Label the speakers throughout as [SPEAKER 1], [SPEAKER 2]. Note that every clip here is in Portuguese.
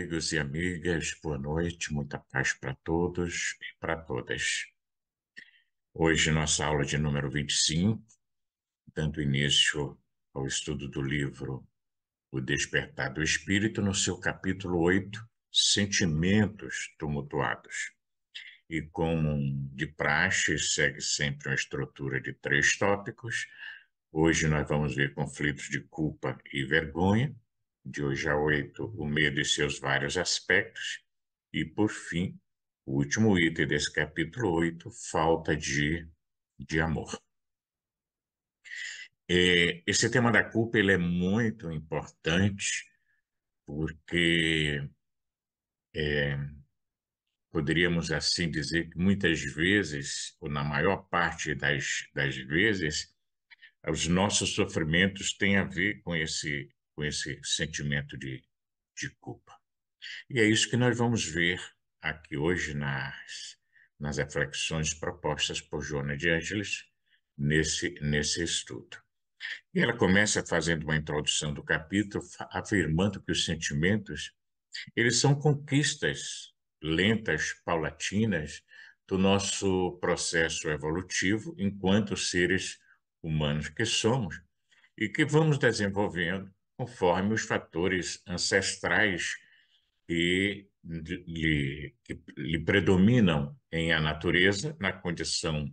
[SPEAKER 1] amigos e amigas, boa noite, muita paz para todos e para todas. Hoje, nossa aula de número 25, dando início ao estudo do livro O Despertar do Espírito, no seu capítulo 8, Sentimentos Tumultuados. E como de praxe, segue sempre uma estrutura de 3 tópicos. Hoje nós vamos ver conflitos de culpa e vergonha. De hoje a 8, o medo e seus vários aspectos. E, por fim, o último item desse capítulo 8, falta de amor. Esse tema da culpa ele é muito importante porque poderíamos assim dizer que muitas vezes, ou na maior parte das vezes, os nossos sofrimentos têm a ver com esse sentimento de culpa. E é isso que nós vamos ver aqui hoje nas reflexões propostas por Joana de Ângeles nesse estudo. E ela começa fazendo uma introdução do capítulo, afirmando que os sentimentos, eles são conquistas lentas, paulatinas, do nosso processo evolutivo enquanto seres humanos que somos e que vamos desenvolvendo conforme os fatores ancestrais que lhe predominam em a natureza, na condição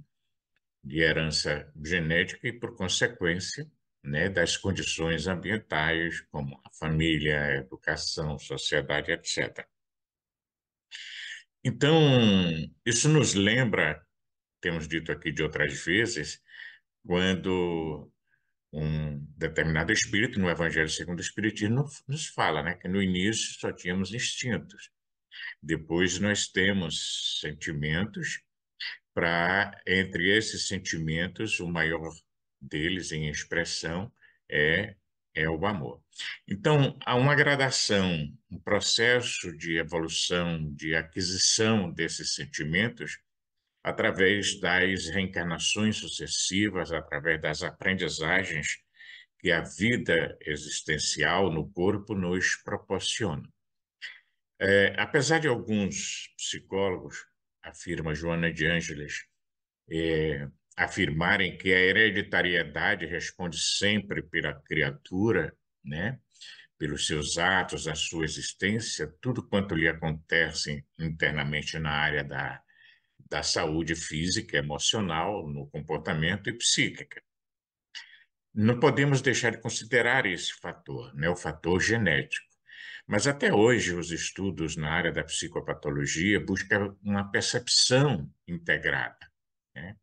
[SPEAKER 1] de herança genética e, por consequência, né, das condições ambientais, como a família, a educação, sociedade, etc. Então, isso nos lembra, temos dito aqui de outras vezes, quando um determinado espírito, no Evangelho segundo o Espiritismo, nos fala, né, que no início só tínhamos instintos. Depois nós temos sentimentos, entre esses sentimentos, o maior deles em expressão é, é o amor. Então, há uma gradação, um processo de evolução, de aquisição desses sentimentos, através das reencarnações sucessivas, através das aprendizagens que a vida existencial no corpo nos proporciona. Apesar de alguns psicólogos, afirma Joana de Ângeles, afirmarem que a hereditariedade responde sempre pela criatura, né, pelos seus atos, a sua existência, tudo quanto lhe acontece internamente na área da saúde física, emocional, no comportamento e psíquica. Não podemos deixar de considerar esse fator, né, o fator genético. Mas até hoje os estudos na área da psicopatologia buscam uma percepção integrada, né,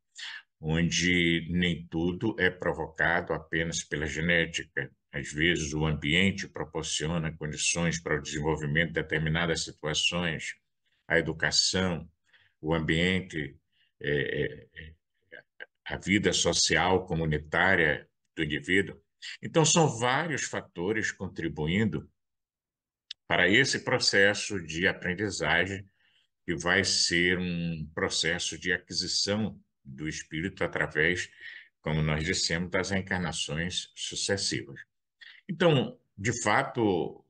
[SPEAKER 1] onde nem tudo é provocado apenas pela genética. Às vezes o ambiente proporciona condições para o desenvolvimento de determinadas situações, a educação, o ambiente, é, é, a vida social, comunitária do indivíduo. Então, são vários fatores contribuindo para esse processo de aprendizagem, que vai ser um processo de aquisição do espírito através, como nós dissemos, das reencarnações sucessivas. Então, de fato,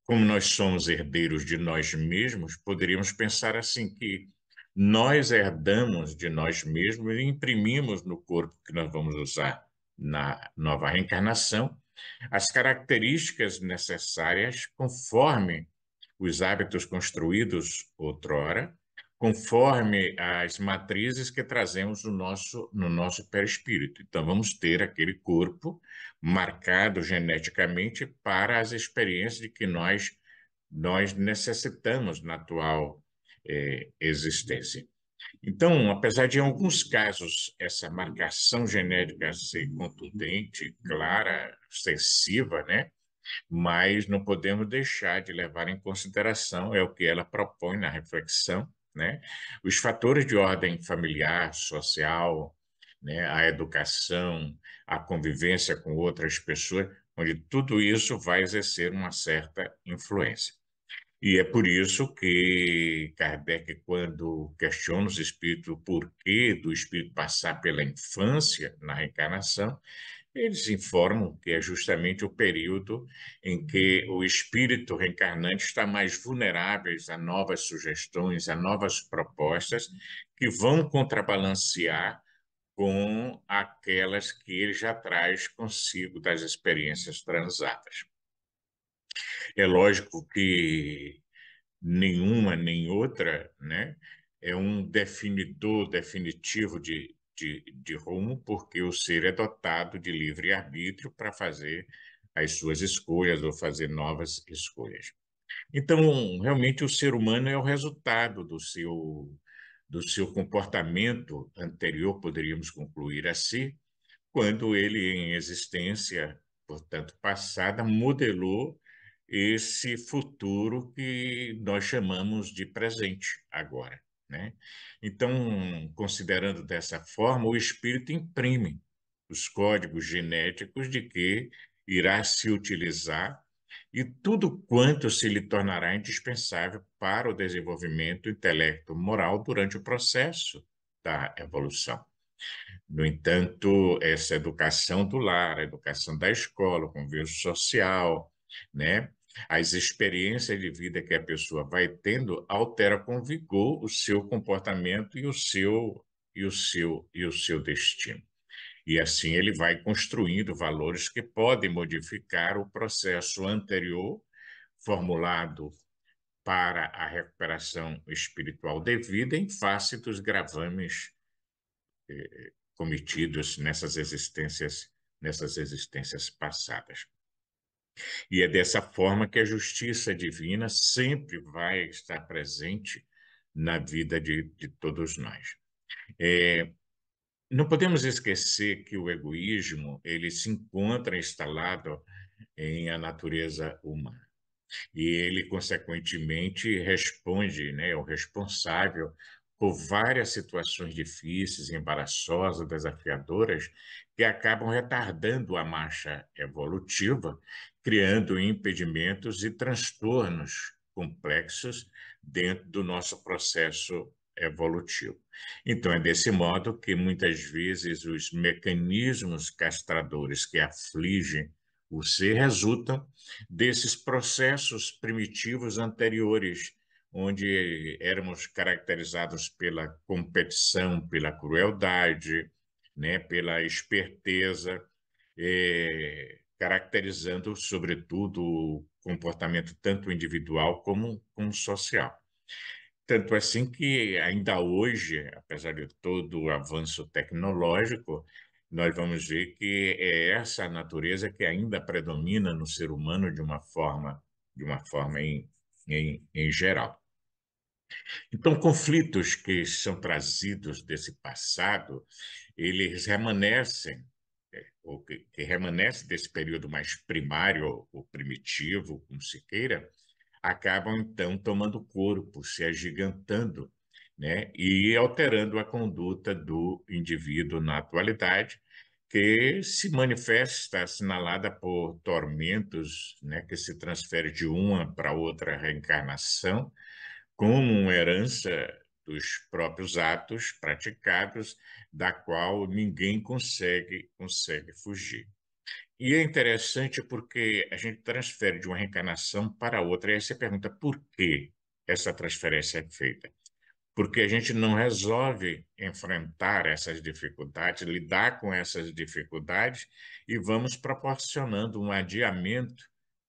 [SPEAKER 1] como nós somos herdeiros de nós mesmos, poderíamos pensar assim que nós herdamos de nós mesmos e imprimimos no corpo que nós vamos usar na nova reencarnação as características necessárias conforme os hábitos construídos outrora, conforme as matrizes que trazemos no nosso perispírito. Então, vamos ter aquele corpo marcado geneticamente para as experiências de que nós necessitamos na atual existência. Então, apesar de, em alguns casos, essa marcação genética ser contundente, clara, extensiva, né? Mas não podemos deixar de levar em consideração, é o que ela propõe na reflexão, né? Os fatores de ordem familiar, social, né? A educação, a convivência com outras pessoas, onde tudo isso vai exercer uma certa influência. E é por isso que Kardec, quando questiona os espíritos, o porquê do espírito passar pela infância na reencarnação, Eles informam que é justamente o período em que o espírito reencarnante está mais vulnerável a novas sugestões, a novas propostas que vão contrabalancear com aquelas que ele já traz consigo das experiências transatas. É lógico que nenhuma nem outra, né, é um definidor definitivo de rumo, porque o ser é dotado de livre-arbítrio para fazer as suas escolhas ou fazer novas escolhas. Então, realmente, o ser humano é o resultado do seu comportamento anterior, poderíamos concluir assim, quando ele, em existência, portanto, passada, modelou esse futuro que nós chamamos de presente agora, né? Então, considerando dessa forma, o espírito imprime os códigos genéticos de que irá se utilizar e tudo quanto se lhe tornará indispensável para o desenvolvimento intelecto-moral durante o processo da evolução. No entanto, essa educação do lar, a educação da escola, o convívio social, né? As experiências de vida que a pessoa vai tendo altera com vigor o seu comportamento e o seu destino. E assim ele vai construindo valores que podem modificar o processo anterior formulado para a recuperação espiritual devida em face dos gravames cometidos nessas existências passadas. E é dessa forma que a justiça divina sempre vai estar presente na vida de todos nós. Não podemos esquecer que o egoísmo ele se encontra instalado em a natureza humana. E ele, consequentemente, responde, né, é o responsável por várias situações difíceis, embaraçosas, desafiadoras, que acabam retardando a marcha evolutiva, criando impedimentos e transtornos complexos dentro do nosso processo evolutivo. Então, é desse modo que muitas vezes os mecanismos castradores que afligem o ser resultam desses processos primitivos anteriores, onde éramos caracterizados pela competição, pela crueldade, né, pela esperteza, caracterizando, sobretudo, o comportamento tanto individual como social. Tanto assim que ainda hoje, apesar de todo o avanço tecnológico, nós vamos ver que é essa natureza que ainda predomina no ser humano de uma forma em geral. Então, conflitos que são trazidos desse passado, eles remanescem, ou que remanescem desse período mais primário ou primitivo, como se queira, acabam então tomando corpo, se agigantando, né, e alterando a conduta do indivíduo na atualidade, que se manifesta assinalada por tormentos, né, que se transfere de uma para outra reencarnação, como uma herança dos próprios atos praticados, da qual ninguém consegue fugir. E é interessante porque a gente transfere de uma reencarnação para outra, e aí você pergunta por que essa transferência é feita. Porque a gente não resolve enfrentar essas dificuldades, lidar com essas dificuldades, e vamos proporcionando um adiamento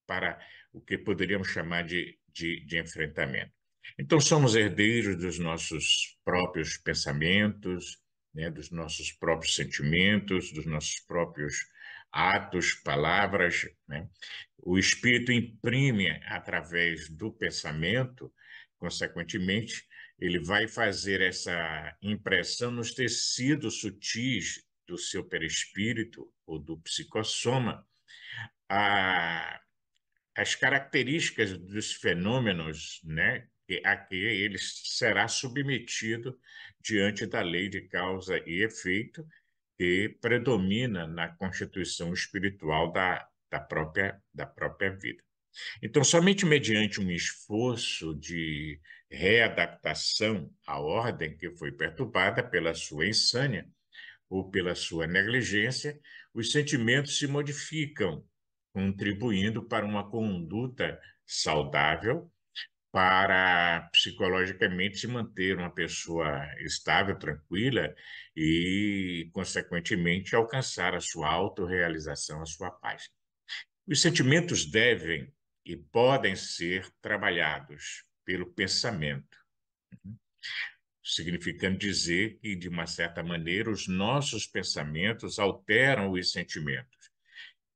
[SPEAKER 1] para o que poderíamos chamar de enfrentamento. Então, somos herdeiros dos nossos próprios pensamentos, né, dos nossos próprios sentimentos, dos nossos próprios atos, palavras, né? O espírito imprime através do pensamento, consequentemente, ele vai fazer essa impressão nos tecidos sutis do seu perispírito ou do psicossoma, a, as características dos fenômenos, né, a que ele será submetido diante da lei de causa e efeito que predomina na constituição espiritual da própria vida. Então, somente mediante um esforço de readaptação à ordem que foi perturbada pela sua insânia, ou pela sua negligência, os sentimentos se modificam, contribuindo para uma conduta saudável, para psicologicamente se manter uma pessoa estável, tranquila e, consequentemente, alcançar a sua autorrealização, a sua paz. Os sentimentos devem e podem ser trabalhados pelo pensamento, significando dizer que, de uma certa maneira, os nossos pensamentos alteram os sentimentos.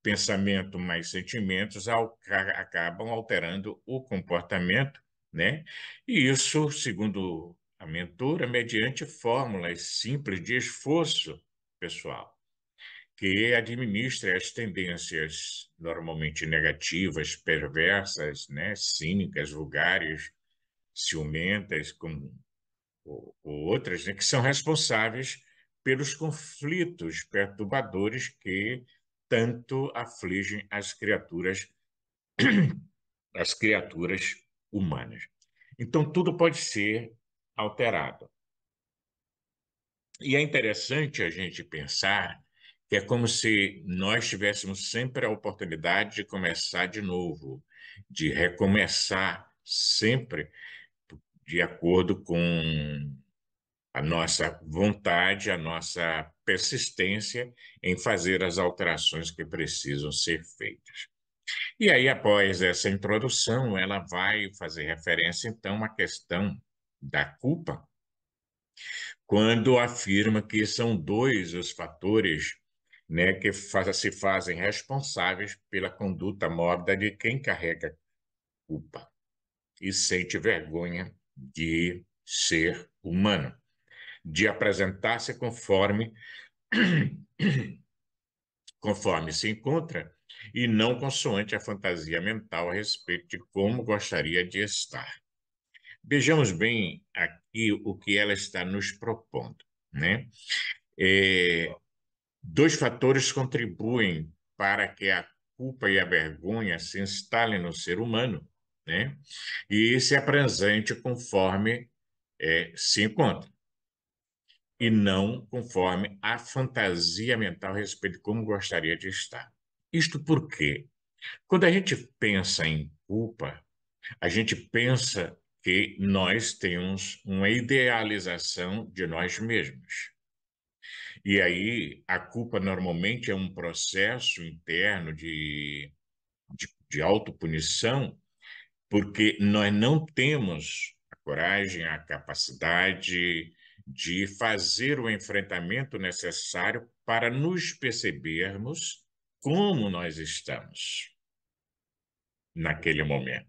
[SPEAKER 1] Pensamento mais sentimentos acabam alterando o comportamento, né? E isso, segundo a mentora, mediante fórmulas simples de esforço pessoal, que administra as tendências normalmente negativas, perversas, né? Cínicas, vulgares, ciumentas, como ou outras, né, que são responsáveis pelos conflitos perturbadores que tanto afligem as criaturas humanas. Então, tudo pode ser alterado. E é interessante a gente pensar que é como se nós tivéssemos sempre a oportunidade de começar de novo, de recomeçar sempre de acordo com a nossa vontade, a nossa persistência em fazer as alterações que precisam ser feitas. E aí, após essa introdução, ela vai fazer referência, então, à questão da culpa, quando afirma que são dois os fatores, né, que se fazem responsáveis pela conduta mórbida de quem carrega culpa e sente vergonha de ser humano, de apresentar-se conforme se encontra e não consoante a fantasia mental a respeito de como gostaria de estar. Vejamos bem aqui o que ela está nos propondo, né? É, dois fatores contribuem para que a culpa e a vergonha se instalem no ser humano, né? E se apresente conforme se encontra, e não conforme a fantasia mental a respeito de como gostaria de estar. Isto porque, quando a gente pensa em culpa, a gente pensa que nós temos uma idealização de nós mesmos. E aí, a culpa normalmente é um processo interno de autopunição, porque nós não temos a coragem, a capacidade de fazer o enfrentamento necessário para nos percebermos como nós estamos naquele momento.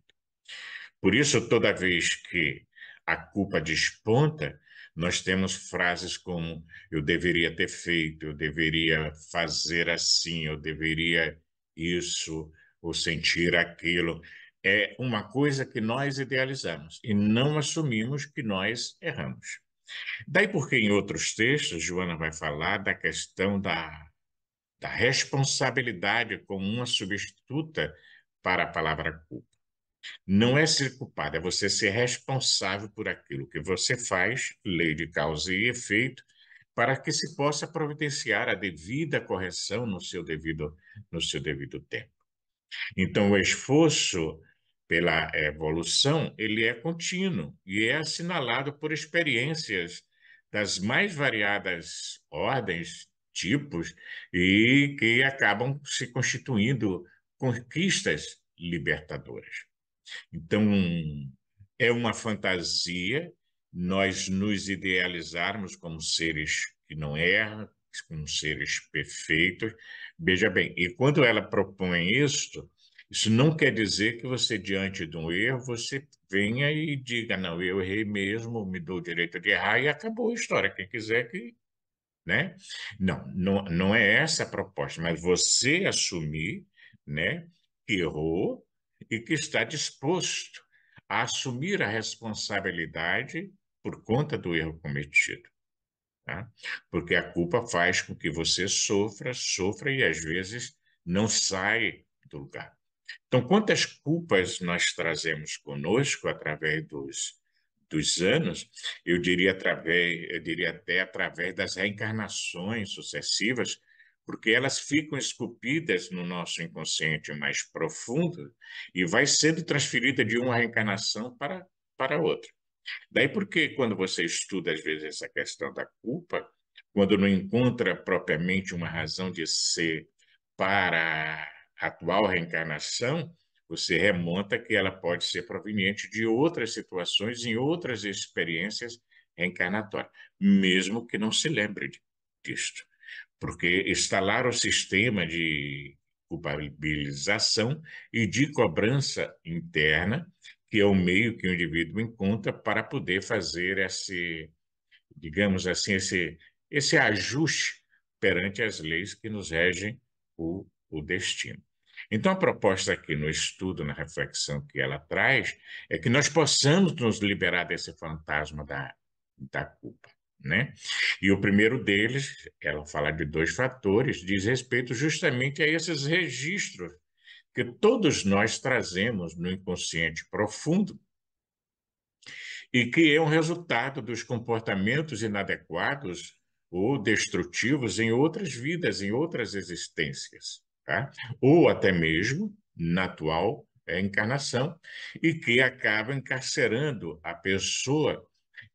[SPEAKER 1] Por isso, toda vez que a culpa desponta, nós temos frases como eu deveria ter feito, eu deveria fazer assim, eu deveria isso, ou sentir aquilo. É uma coisa que nós idealizamos e não assumimos que nós erramos. Daí porque em outros textos, Joana vai falar da questão da responsabilidade como uma substituta para a palavra culpa. Não é ser culpado, é você ser responsável por aquilo que você faz, lei de causa e efeito, para que se possa providenciar a devida correção no seu devido tempo. Então, o esforço pela evolução, ele é contínuo e é assinalado por experiências das mais variadas ordens, tipos, e que acabam se constituindo conquistas libertadoras. Então, é uma fantasia nós nos idealizarmos como seres que não erram, como seres perfeitos. Veja bem, e quando ela propõe isso não quer dizer que você, diante de um erro, você venha e diga, não, eu errei mesmo, me dou o direito de errar e acabou a história. Quem quiser que, né? Não é essa a proposta, mas você assumir, né, que errou e que está disposto a assumir a responsabilidade por conta do erro cometido, tá? Porque a culpa faz com que você sofra e às vezes não sai do lugar. Então, quantas culpas nós trazemos conosco através dos anos, eu diria até através das reencarnações sucessivas, porque elas ficam esculpidas no nosso inconsciente mais profundo e vai sendo transferida de uma reencarnação para outra. Daí porque quando você estuda, às vezes, essa questão da culpa, quando não encontra propriamente uma razão de ser para a atual reencarnação, você remonta que ela pode ser proveniente de outras situações, em outras experiências reencarnatórias, mesmo que não se lembre disto. Porque instalar o sistema de culpabilização e de cobrança interna, que é o meio que o indivíduo encontra para poder fazer esse, digamos assim, esse ajuste perante as leis que nos regem o destino. Então, a proposta aqui no estudo, na reflexão que ela traz, é que nós possamos nos liberar desse fantasma da culpa, né? E o primeiro deles, ela fala de dois fatores, diz respeito justamente a esses registros que todos nós trazemos no inconsciente profundo e que é um resultado dos comportamentos inadequados ou destrutivos em outras vidas, em outras existências, tá? Ou até mesmo na atual encarnação, e que acaba encarcerando a pessoa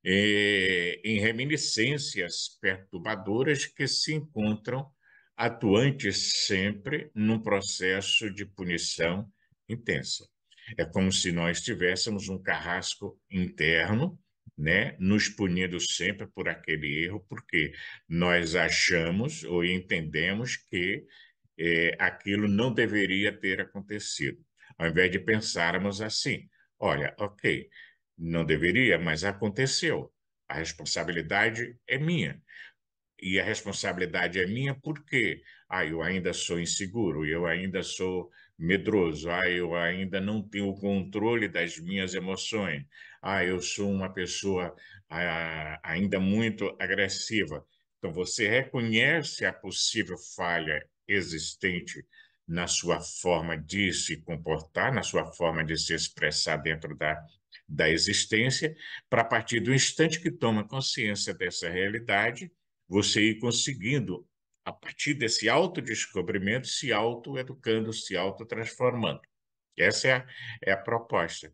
[SPEAKER 1] em reminiscências perturbadoras que se encontram atuantes sempre num processo de punição intensa. É como se nós tivéssemos um carrasco interno, né, nos punindo sempre por aquele erro, porque nós achamos ou entendemos que aquilo não deveria ter acontecido. Ao invés de pensarmos assim, olha, ok, não deveria, mas aconteceu. A responsabilidade é minha. E a responsabilidade é minha porque eu ainda sou inseguro, eu ainda sou medroso, eu ainda não tenho o controle das minhas emoções, eu sou uma pessoa ainda muito agressiva. Então, você reconhece a possível falha existente na sua forma de se comportar, na sua forma de se expressar dentro da existência, para a partir do instante que toma consciência dessa realidade, você ir conseguindo, a partir desse autodescobrimento, se autoeducando, se autotransformando. Essa é a proposta.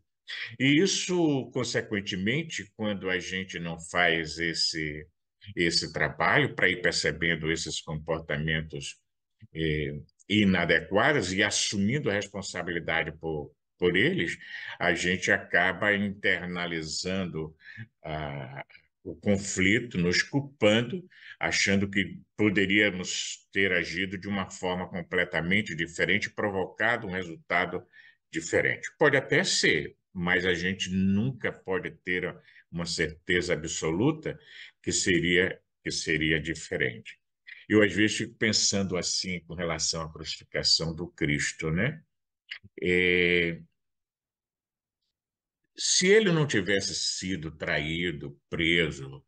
[SPEAKER 1] E isso, consequentemente, quando a gente não faz esse trabalho para ir percebendo esses comportamentos inadequados e assumindo a responsabilidade por eles, a gente acaba internalizando ah, o conflito, nos culpando, achando que poderíamos ter agido de uma forma completamente diferente, provocado um resultado diferente. Pode até ser, mas a gente nunca pode ter uma certeza absoluta que seria diferente. Eu, às vezes, fico pensando assim com relação à crucificação do Cristo, né? É, se ele não tivesse sido traído, preso,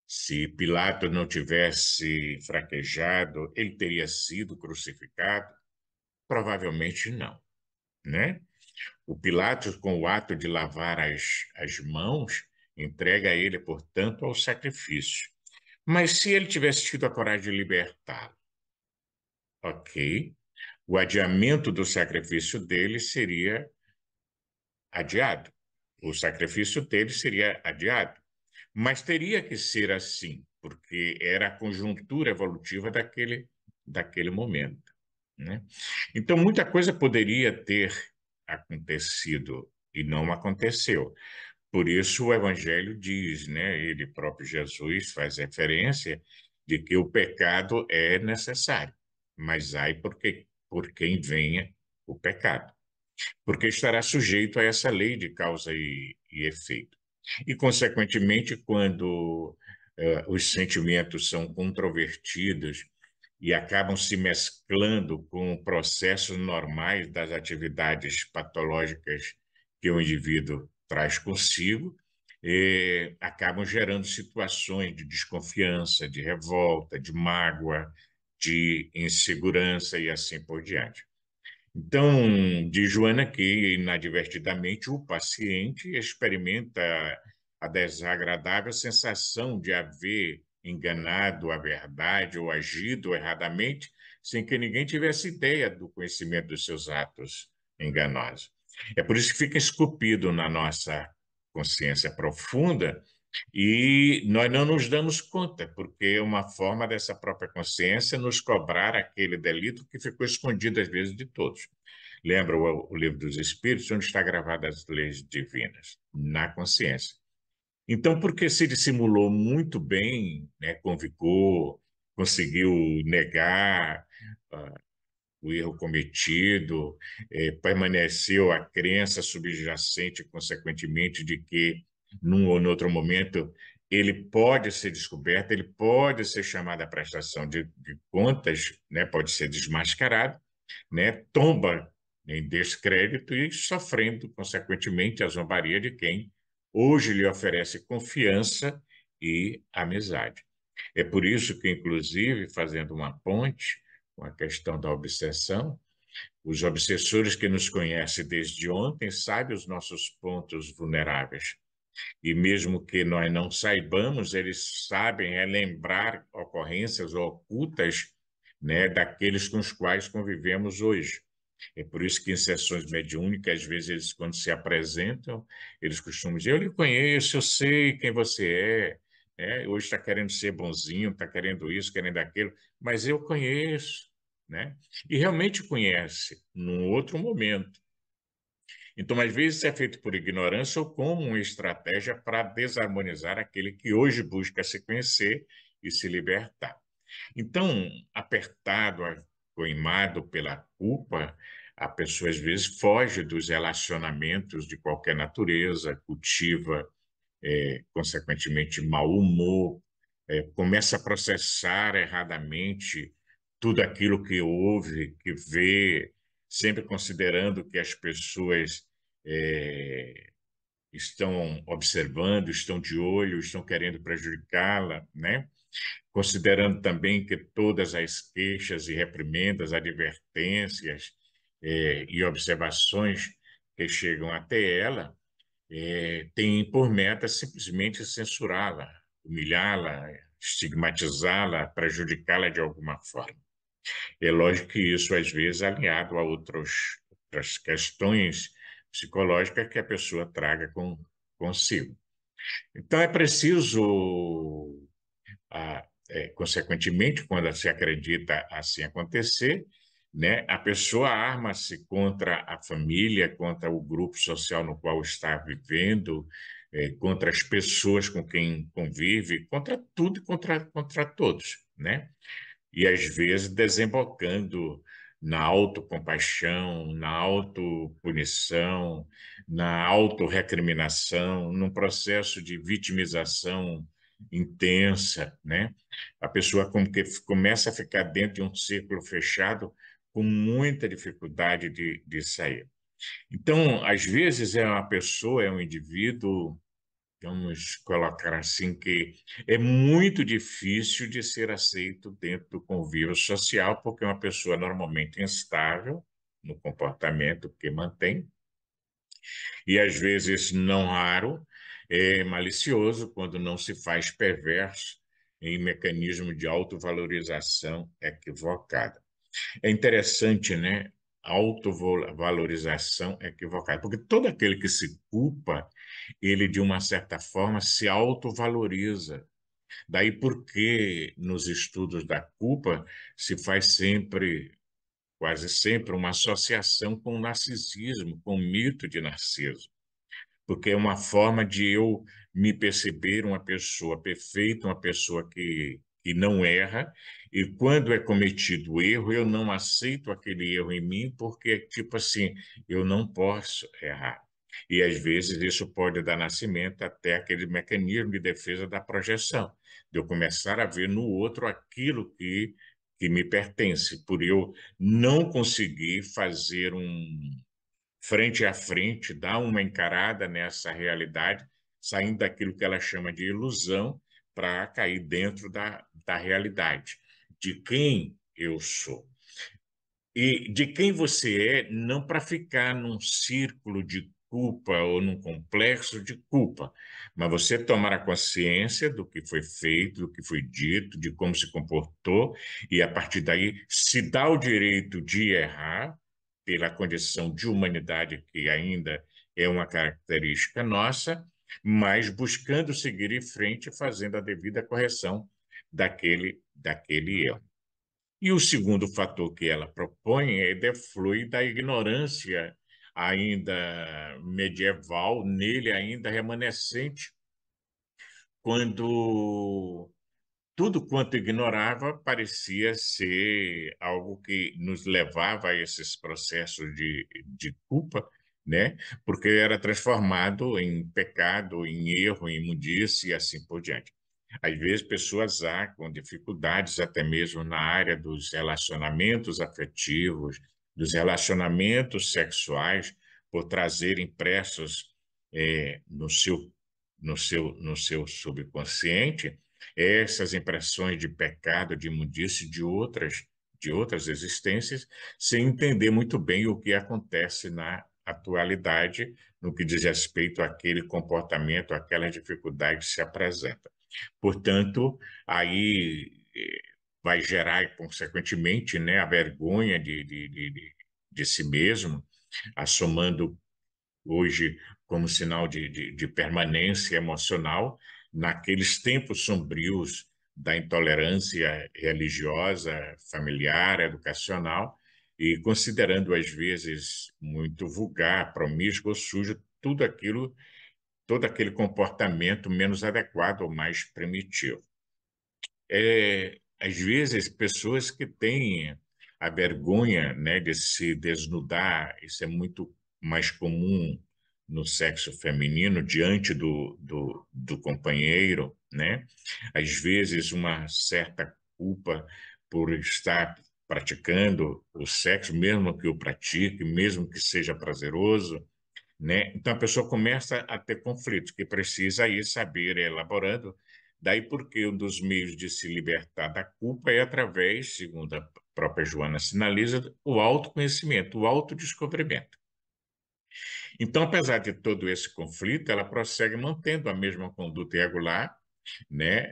[SPEAKER 1] se Pilatos não tivesse fraquejado, ele teria sido crucificado? Provavelmente não, né? O Pilatos, com o ato de lavar as mãos, entrega ele, portanto, ao sacrifício. Mas se ele tivesse tido a coragem de libertá-lo, ok, o adiamento do sacrifício dele seria adiado. O sacrifício dele seria adiado. Mas teria que ser assim, porque era a conjuntura evolutiva daquele momento, né? Então, muita coisa poderia ter acontecido e não aconteceu. Por isso, o Evangelho diz, né? Ele próprio, Jesus, faz referência de que o pecado é necessário, mas ai por quem venha o pecado, porque estará sujeito a essa lei de causa e efeito. E, consequentemente, quando os sentimentos são controvertidos e acabam se mesclando com processos normais das atividades patológicas que o indivíduo traz consigo, acabam gerando situações de desconfiança, de revolta, de mágoa, de insegurança e assim por diante. Então, diz Joana que, inadvertidamente, o paciente experimenta a desagradável sensação de haver enganado a verdade ou agido erradamente sem que ninguém tivesse ideia do conhecimento dos seus atos enganosos. É por isso que fica esculpido na nossa consciência profunda e nós não nos damos conta, porque é uma forma dessa própria consciência nos cobrar aquele delito que ficou escondido, às vezes, de todos. Lembra o livro dos Espíritos, onde está gravadas as leis divinas? Na consciência. Então, porque se dissimulou muito bem, né, convicou, conseguiu negar o erro cometido, permaneceu a crença subjacente, consequentemente, de que, num ou no outro momento, ele pode ser descoberto, ele pode ser chamado à prestação de contas, né, pode ser desmascarado, né, tomba em descrédito e sofrendo, consequentemente, a zombaria de quem hoje lhe oferece confiança e amizade. É por isso que, inclusive, fazendo uma ponte com a questão da obsessão, os obsessores que nos conhecem desde ontem sabem os nossos pontos vulneráveis. E mesmo que nós não saibamos, eles sabem relembrar ocorrências ocultas, né, daqueles com os quais convivemos hoje. É por isso que em sessões mediúnicas, às vezes, eles, quando se apresentam, eles costumam dizer: eu lhe conheço, eu sei quem você é, hoje está querendo ser bonzinho, está querendo isso, querendo aquilo, mas eu conheço, né? E realmente conhece, num outro momento. Então, às vezes, é feito por ignorância ou como uma estratégia para desarmonizar aquele que hoje busca se conhecer e se libertar. Então, apertado, coimado pela culpa, a pessoa às vezes foge dos relacionamentos de qualquer natureza, cultiva, consequentemente, mau humor, começa a processar erradamente tudo aquilo que ouve, que vê, sempre considerando que as pessoas estão observando, estão de olho, estão querendo prejudicá-la, né? Considerando também que todas as queixas e reprimendas, advertências e observações que chegam até ela têm por meta simplesmente censurá-la, humilhá-la, estigmatizá-la, prejudicá-la de alguma forma. É lógico que isso, às vezes, é alinhado a outras questões psicológicas que a pessoa traga consigo. Então, é preciso consequentemente, quando se acredita assim acontecer, né, a pessoa arma-se contra a família, contra o grupo social no qual está vivendo, contra as pessoas com quem convive, contra tudo e contra todos, né? E às vezes desembocando na autocompaixão, na autopunição, na autorrecriminação, num processo de vitimização intensa, né? A pessoa como que começa a ficar dentro de um círculo fechado com muita dificuldade de sair. Então, às vezes é uma pessoa, é um indivíduo, vamos colocar assim, que é muito difícil de ser aceito dentro do convívio social, porque é uma pessoa normalmente instável no comportamento que mantém, e às vezes, não raro, é malicioso quando não se faz perverso em mecanismo de autovalorização equivocada. É interessante, né? Autovalorização equivocada, porque todo aquele que se culpa, ele de uma certa forma se autovaloriza. Daí porque nos estudos da culpa se faz sempre, quase sempre, uma associação com o narcisismo, com o mito de Narciso, porque é uma forma de eu me perceber uma pessoa perfeita, uma pessoa que não erra, e quando é cometido erro, eu não aceito aquele erro em mim, porque, tipo assim, eu não posso errar. E às vezes isso pode dar nascimento até aquele mecanismo de defesa da projeção, de eu começar a ver no outro aquilo que me pertence, por eu não conseguir fazer frente a frente, dar uma encarada nessa realidade, saindo daquilo que ela chama de ilusão, para cair dentro da realidade, de quem eu sou. E de quem você é, não para ficar num círculo de culpa ou num complexo de culpa, mas você tomar a consciência do que foi feito, do que foi dito, de como se comportou, e a partir daí se dá o direito de errar, pela condição de humanidade que ainda é uma característica nossa, mas buscando seguir em frente, fazendo a devida correção daquele erro. E o segundo fator que ela propõe é deflui da ignorância ainda medieval, nele ainda remanescente, quando tudo quanto ignorava parecia ser algo que nos levava a esses processos de culpa, né? Porque era transformado em pecado, em erro, em imundície e assim por diante. Às vezes, pessoas há com dificuldades, até mesmo na área dos relacionamentos afetivos, dos relacionamentos sexuais, por trazerem impressos no seu subconsciente essas impressões de pecado, de imundície de outras existências, sem entender muito bem o que acontece na atualidade no que diz respeito àquele comportamento, àquela dificuldade que se apresenta. Portanto, aí vai gerar, consequentemente, né, a vergonha de si mesmo, assomando hoje como sinal de permanência emocional naqueles tempos sombrios da intolerância religiosa, familiar, educacional, e considerando às vezes muito vulgar, promíscuo, sujo, tudo aquilo, todo aquele comportamento menos adequado ou mais primitivo. Às vezes, pessoas que têm a vergonha, né, de se desnudar, isso é muito mais comum no sexo feminino, diante do companheiro, né? Às vezes, uma certa culpa por estar praticando o sexo, mesmo que o pratique, mesmo que seja prazeroso, né? Então a pessoa começa a ter conflitos que precisa aí saber elaborando. Daí porque um dos meios de se libertar da culpa é através, segundo a própria Joana sinaliza, o autoconhecimento, o autodescobrimento. Então, apesar de todo esse conflito, ela prossegue mantendo a mesma conduta irregular, né?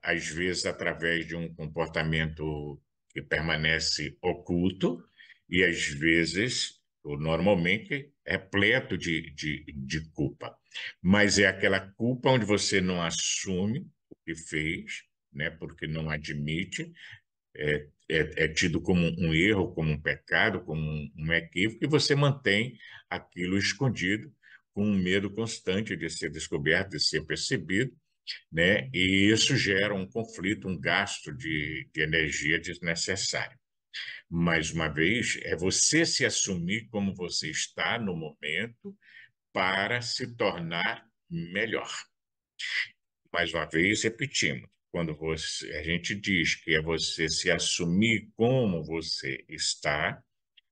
[SPEAKER 1] Às vezes através de um comportamento que permanece oculto e às vezes, ou normalmente, repleto de culpa. Mas é aquela culpa onde você não assume o que fez, né? Porque não admite, é tido como um erro, como um pecado, como um equívoco, e você mantém aquilo escondido com um medo constante de ser descoberto, de ser percebido, né? E isso gera um conflito, um gasto de energia desnecessário. Mais uma vez, é você se assumir como você está no momento para se tornar melhor. Mais uma vez, repetimos, quando a gente diz que é você se assumir como você está,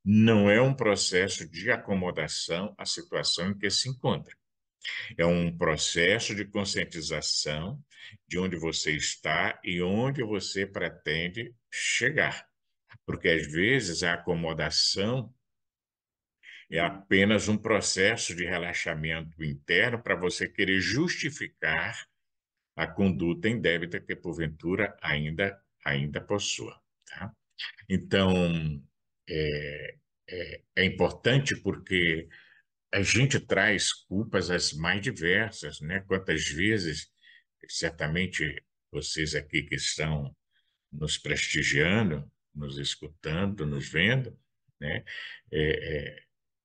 [SPEAKER 1] não é um processo de acomodação à situação em que se encontra. É um processo de conscientização de onde você está e onde você pretende chegar. Porque, às vezes, a acomodação é apenas um processo de relaxamento interno para você querer justificar a conduta indébita que, porventura, ainda possua. Tá? Então, é importante porque a gente traz culpas as mais diversas, né? Quantas vezes, certamente, vocês aqui que estão nos prestigiando, nos escutando, nos vendo, né?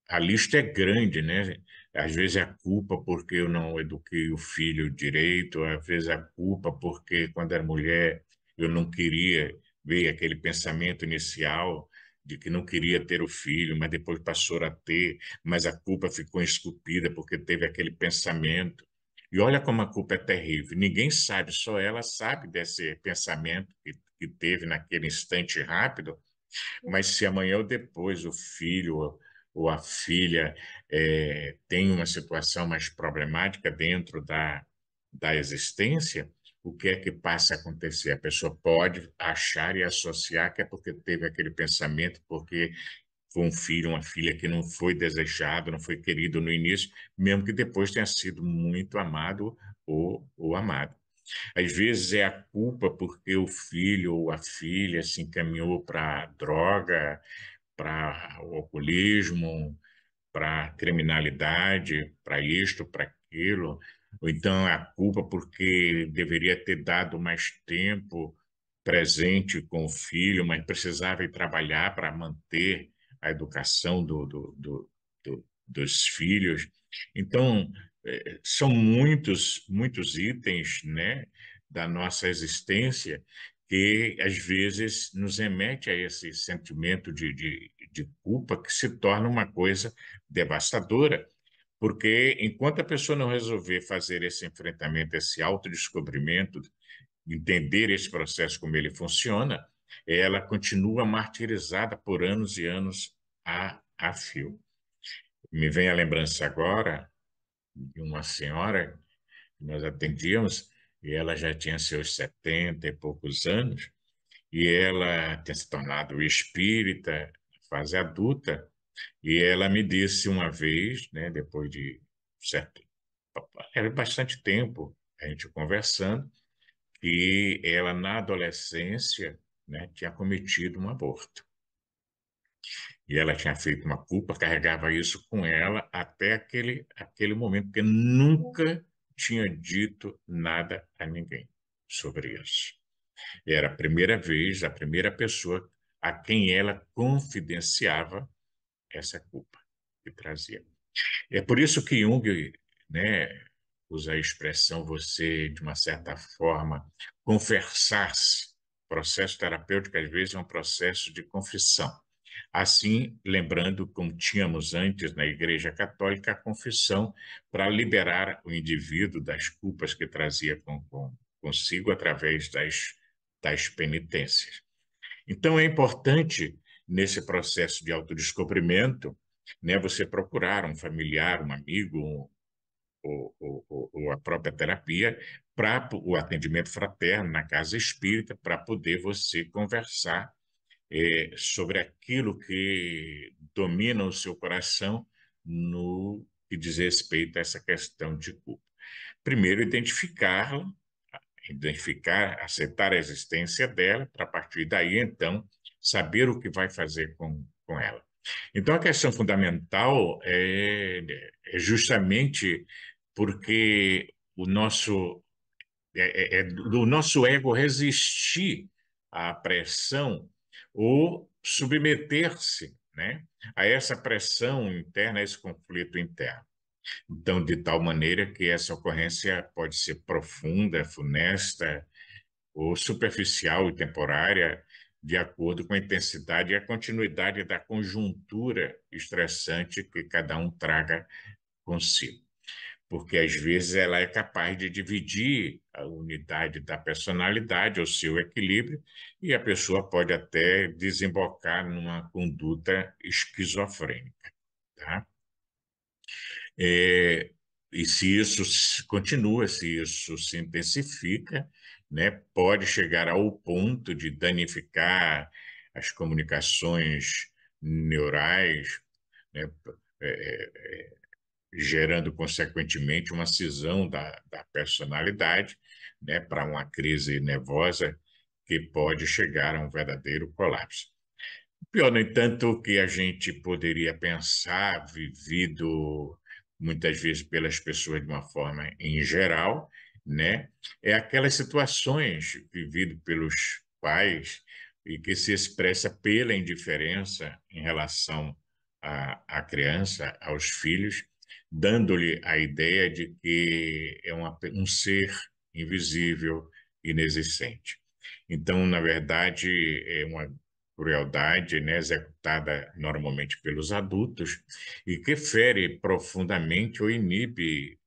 [SPEAKER 1] A lista é grande, né? Às vezes é a culpa porque eu não eduquei o filho direito, às vezes é a culpa porque quando era mulher eu não queria ver aquele pensamento inicial de que não queria ter o filho, mas depois passou a ter, mas a culpa ficou esculpida porque teve aquele pensamento. E olha como a culpa é terrível. Ninguém sabe, só ela sabe desse pensamento que teve naquele instante rápido, mas se amanhã ou depois o filho ou a filha tem uma situação mais problemática dentro da existência, o que é que passa a acontecer? A pessoa pode achar e associar que é porque teve aquele pensamento, porque foi um filho, uma filha que não foi desejado, não foi querido no início, mesmo que depois tenha sido muito amado ou amado. Às vezes é a culpa porque o filho ou a filha se encaminhou para a droga, para o alcoolismo, para a criminalidade, para isto, para aquilo, ou então a culpa porque deveria ter dado mais tempo presente com o filho, mas precisava ir trabalhar para manter a educação dos filhos. Então, são muitos itens, né, da nossa existência que às vezes nos remete a esse sentimento de culpa que se torna uma coisa devastadora, porque enquanto a pessoa não resolver fazer esse enfrentamento, esse autodescobrimento, entender esse processo como ele funciona, ela continua martirizada por anos e anos a fio. Me vem a lembrança agora de uma senhora que nós atendíamos, e ela já tinha seus 70 e poucos anos, e ela tinha se tornado espírita, fase adulta, e ela me disse uma vez, né, depois de certo, era bastante tempo a gente conversando, que ela na adolescência, né, tinha cometido um aborto. E ela tinha feito uma culpa, carregava isso com ela até aquele momento, porque nunca tinha dito nada a ninguém sobre isso. E era a primeira vez, a primeira pessoa a quem ela confidenciava essa culpa que trazia. É por isso que Jung, né, usa a expressão você, de uma certa forma, confessar-se. O processo terapêutico, às vezes, é um processo de confissão. Assim, lembrando, como tínhamos antes na Igreja Católica, a confissão para liberar o indivíduo das culpas que trazia consigo através das penitências. Então, é importante, nesse processo de autodescobrimento, né, você procurar um familiar, um amigo, ou a própria terapia, para o atendimento fraterno na casa espírita, para poder você conversar sobre aquilo que domina o seu coração no que diz respeito a essa questão de culpa. Primeiro, identificar, aceitar a existência dela, para a partir daí, então, saber o que vai fazer com ela. Então, a questão fundamental é justamente porque do nosso ego resistir à pressão ou submeter-se, né, a essa pressão interna, a esse conflito interno. Então, de tal maneira que essa ocorrência pode ser profunda, funesta ou superficial e temporária, de acordo com a intensidade e a continuidade da conjuntura estressante que cada um traga consigo. Porque às vezes ela é capaz de dividir a unidade da personalidade, o seu equilíbrio, e a pessoa pode até desembocar numa conduta esquizofrênica, tá? É, e se isso continua, se isso se intensifica, né, pode chegar ao ponto de danificar as comunicações neurais, né, é, gerando, consequentemente, uma cisão da personalidade, né, para uma crise nervosa que pode chegar a um verdadeiro colapso. Pior, no entanto, que a gente poderia pensar, vivido muitas vezes pelas pessoas de uma forma em geral, né, é aquelas situações vividas pelos pais e que se expressa pela indiferença em relação à criança, aos filhos, dando-lhe a ideia de que é um ser invisível, inexistente. Então, na verdade, é uma crueldade, né, executada normalmente pelos adultos e que fere profundamente ou inibe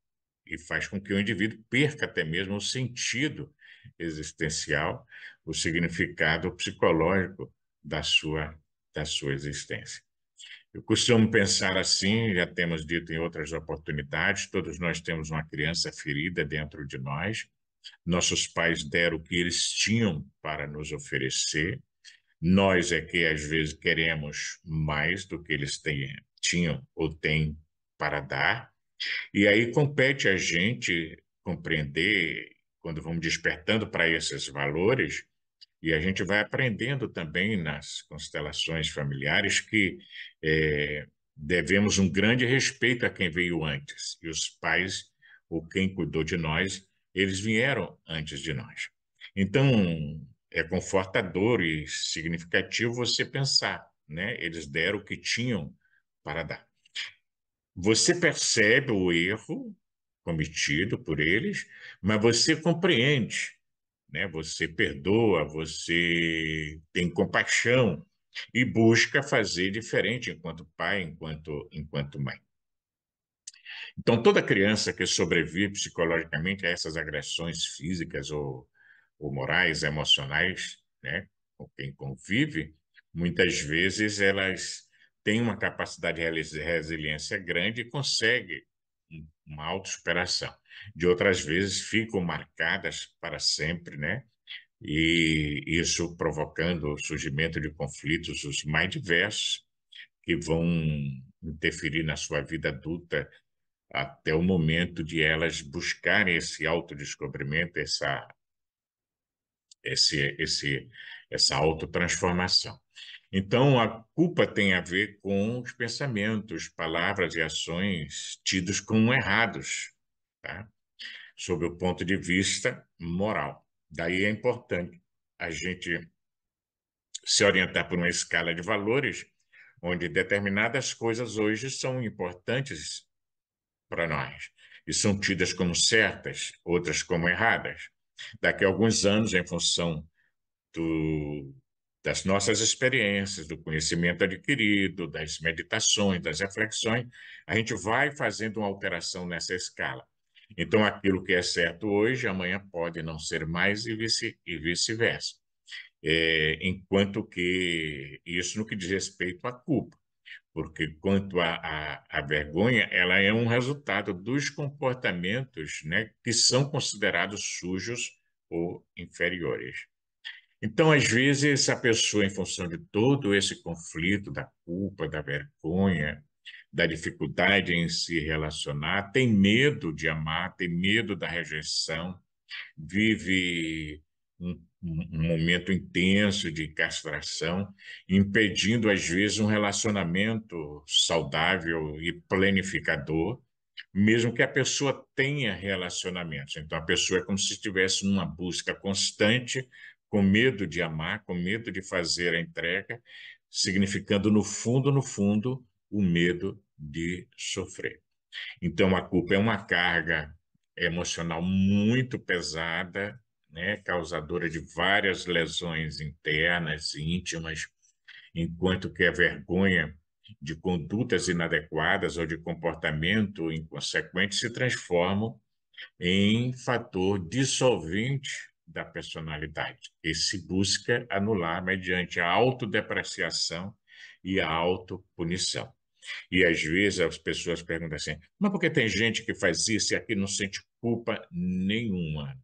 [SPEAKER 1] e faz com que o indivíduo perca até mesmo o sentido existencial, o significado psicológico da sua existência. Eu costumo pensar assim, já temos dito em outras oportunidades, todos nós temos uma criança ferida dentro de nós. Nossos pais deram o que eles tinham para nos oferecer, Nós é que às vezes queremos mais do que tinham ou têm para dar, e aí compete a gente compreender, quando vamos despertando para esses valores, e a gente vai aprendendo também nas constelações familiares que devemos um grande respeito a quem veio antes. E os pais, ou quem cuidou de nós, eles vieram antes de nós. Então, é confortador e significativo você pensar, né? Eles deram o que tinham para dar. Você percebe o erro cometido por eles, mas você compreende, né? Você perdoa, você tem compaixão e busca fazer diferente enquanto pai, enquanto mãe. Então, toda criança que sobrevive psicologicamente a essas agressões físicas ou morais, emocionais, né, com quem convive, muitas vezes elas têm uma capacidade de resiliência grande e conseguem uma autossuperação. De outras vezes ficam marcadas para sempre, né? E isso provocando o surgimento de conflitos os mais diversos que vão interferir na sua vida adulta até o momento de elas buscarem esse autodescobrimento, esse, esse, essa autotransformação. Então, a culpa tem a ver com os pensamentos, palavras e ações tidos como errados, tá? Sob o ponto de vista moral. Daí é importante a gente se orientar por uma escala de valores, onde determinadas coisas hoje são importantes para nós e são tidas como certas, outras como erradas. Daqui a alguns anos, em função do, das nossas experiências, do conhecimento adquirido, das meditações, das reflexões, a gente vai fazendo uma alteração nessa escala. Então, aquilo que é certo hoje, amanhã pode não ser mais e vice-versa. Enquanto que isso no que diz respeito à culpa, porque quanto à vergonha, ela é um resultado dos comportamentos, né, que são considerados sujos ou inferiores. Então, às vezes, a pessoa, em função de todo esse conflito da culpa, da vergonha, da dificuldade em se relacionar, tem medo de amar, tem medo da rejeição, vive um momento intenso de castração, impedindo, às vezes, um relacionamento saudável e planificador, mesmo que a pessoa tenha relacionamentos. Então, a pessoa é como se estivesse numa busca constante, com medo de amar, com medo de fazer a entrega, significando, no fundo, o medo de sofrer. Então, a culpa é uma carga emocional muito pesada, né, causadora de várias lesões internas e íntimas, enquanto que a vergonha de condutas inadequadas ou de comportamento inconsequente se transformam em fator dissolvente da personalidade, que se busca anular mediante a autodepreciação e a autopunição. E às vezes as pessoas perguntam assim: mas por que tem gente que faz isso e aqui não sente culpa nenhuma?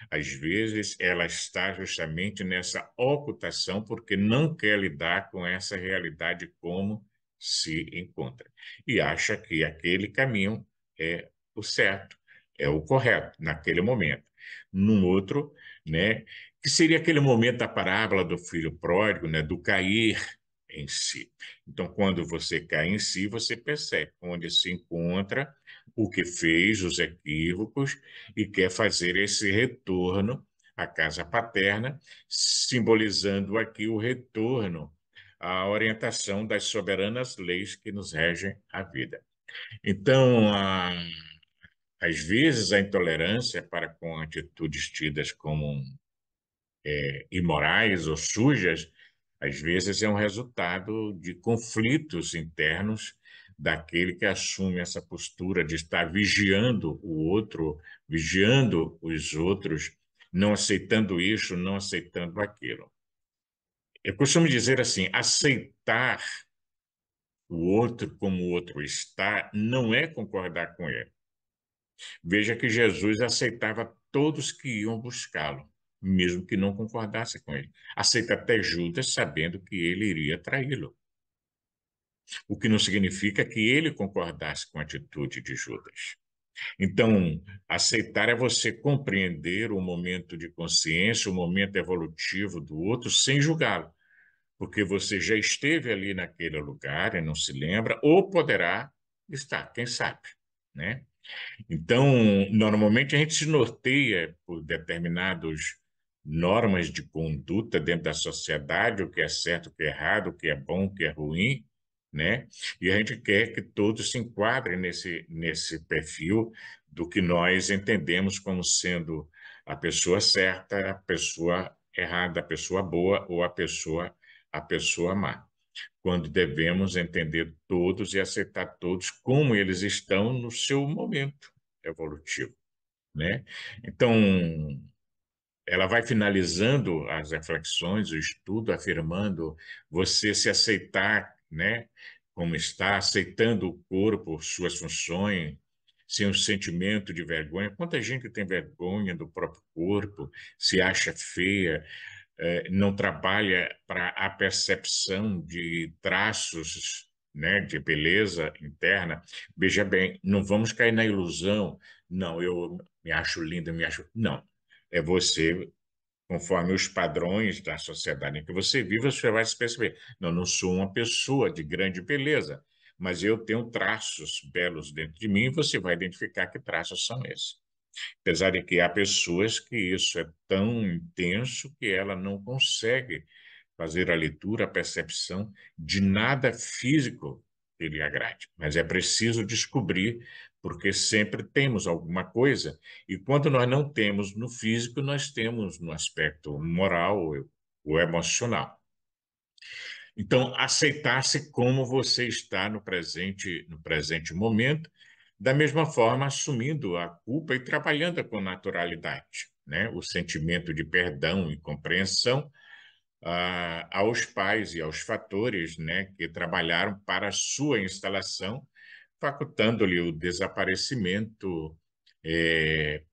[SPEAKER 1] Às vezes ela está justamente nessa ocultação porque não quer lidar com essa realidade como se encontra. E acha que aquele caminho é o certo, é o correto naquele momento. Num outro, né, que seria aquele momento da parábola do filho pródigo, né, do cair em si. Então, quando você cai em si, você percebe onde se encontra, o que fez, os equívocos, e quer fazer esse retorno à casa paterna, simbolizando aqui o retorno à orientação das soberanas leis que nos regem a vida. Então, às vezes, a intolerância para com atitudes tidas como imorais ou sujas, às vezes é um resultado de conflitos internos daquele que assume essa postura de estar vigiando o outro, vigiando os outros, não aceitando isso, não aceitando aquilo. Eu costumo dizer assim: aceitar o outro como o outro está não é concordar com ele. Veja que Jesus aceitava todos que iam buscá-lo. mesmo que não concordasse com ele. Aceita até Judas, sabendo que ele iria traí-lo. O que não significa que ele concordasse com a atitude de Judas. Então, aceitar é você compreender o momento de consciência, o momento evolutivo do outro, sem julgá-lo, porque você já esteve ali naquele lugar e não se lembra, ou poderá estar, quem sabe, né? Então, normalmente a gente se norteia por determinadas normas de conduta dentro da sociedade, o que é certo, o que é errado, o que é bom, o que é ruim, né? E a gente quer que todos se enquadrem nesse perfil do que nós entendemos como sendo a pessoa certa, a pessoa errada, a pessoa boa ou a pessoa má, quando devemos entender todos e aceitar todos como eles estão no seu momento evolutivo, né? Então, ela vai finalizando as reflexões, o estudo, afirmando você se aceitar, né, como está, aceitando o corpo, suas funções, sem um sentimento de vergonha. Quanta gente tem vergonha do próprio corpo, se acha feia, não trabalha para a percepção de traços, né, de beleza interna. Veja bem, não vamos cair na ilusão. Não, eu me acho linda, me acho. Não. É você, conforme os padrões da sociedade em que você vive, você vai se perceber. Não, não sou uma pessoa de grande beleza, mas eu tenho traços belos dentro de mim e você vai identificar que traços são esses. Apesar de que há pessoas que isso é tão intenso que ela não consegue fazer a leitura, a percepção de nada físico que lhe agrade. Mas é preciso descobrir, porque sempre temos alguma coisa, e quando nós não temos no físico, nós temos no aspecto moral ou emocional. Então, aceitar-se como você está no presente momento, da mesma forma, assumindo a culpa e trabalhando com naturalidade, né? O sentimento de perdão e compreensão aos pais e aos fatores, né, que trabalharam para a sua instalação, facultando-lhe o desaparecimento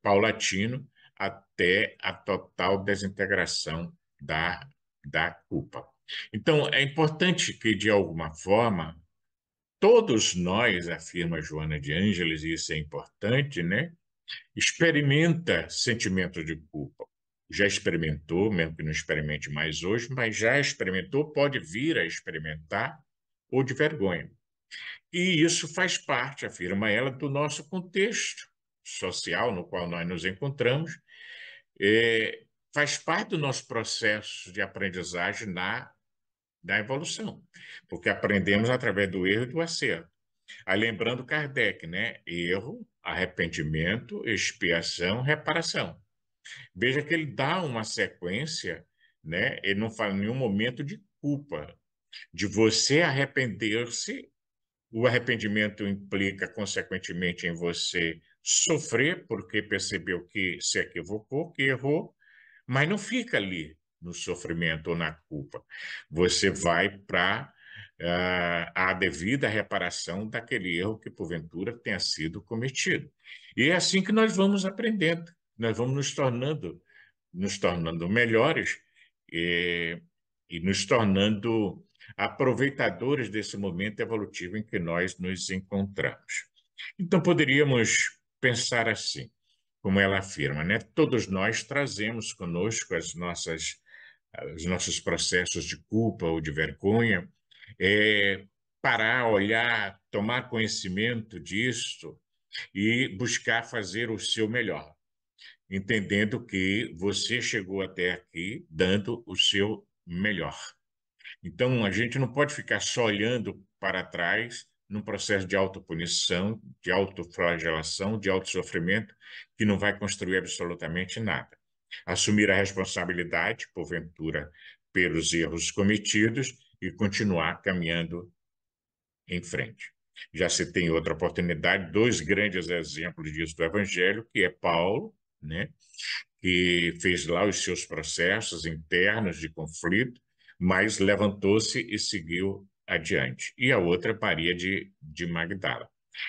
[SPEAKER 1] paulatino até a total desintegração da culpa. Então, é importante que, de alguma forma, todos nós, afirma Joana de Ângeles, e isso é importante, né? Experimenta sentimento de culpa. Já experimentou, mesmo que não experimente mais hoje, mas já experimentou, pode vir a experimentar, ou de vergonha. E isso faz parte, afirma ela, do nosso contexto social no qual nós nos encontramos, faz parte do nosso processo de aprendizagem da evolução, porque aprendemos através do erro e do acerto. Aí lembrando Kardec, né? Erro, arrependimento, expiação, reparação. Veja que ele dá uma sequência, né? Ele não fala em nenhum momento de culpa, de você arrepender-se. O arrependimento implica, consequentemente, em você sofrer porque percebeu que se equivocou, que errou, mas não fica ali no sofrimento ou na culpa. Você vai para a devida reparação daquele erro que, porventura, tenha sido cometido. E é assim que nós vamos aprendendo, nós vamos nos tornando melhores e, e nos tornando aproveitadores desse momento evolutivo em que nós nos encontramos. Então, poderíamos pensar assim, como ela afirma, né? Todos nós trazemos conosco os nossos processos de culpa ou de vergonha, parar, olhar, tomar conhecimento disso e buscar fazer o seu melhor, entendendo que você chegou até aqui dando o seu melhor. Então, a gente não pode ficar só olhando para trás num processo de autopunição, de autoflagelação, de autossofrimento, que não vai construir absolutamente nada. Assumir a responsabilidade, porventura, pelos erros cometidos e continuar caminhando em frente. Já se tem outra oportunidade, dois grandes exemplos disso do Evangelho, que é Paulo, né, que fez lá os seus processos internos de conflito, mas levantou-se e seguiu adiante. E a outra, Maria de Magdala.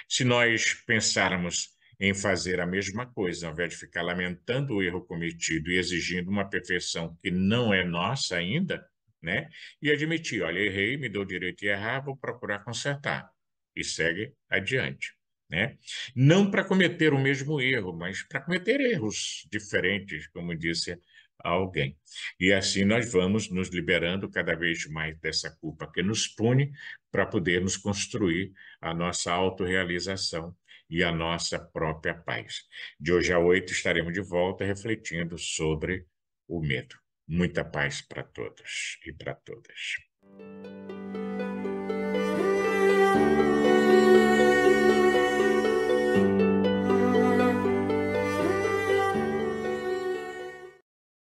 [SPEAKER 1] Se nós pensarmos em fazer a mesma coisa, ao invés de ficar lamentando o erro cometido e exigindo uma perfeição que não é nossa ainda, né? E admitir, olha, errei, me dou o direito de errar, vou procurar consertar. E segue adiante, né? Não para cometer o mesmo erro, mas para cometer erros diferentes, como disse alguém. E assim nós vamos nos liberando cada vez mais dessa culpa que nos pune para podermos construir a nossa autorrealização e a nossa própria paz. De hoje a 8 estaremos de volta refletindo sobre o medo. Muita paz para todos e para todas.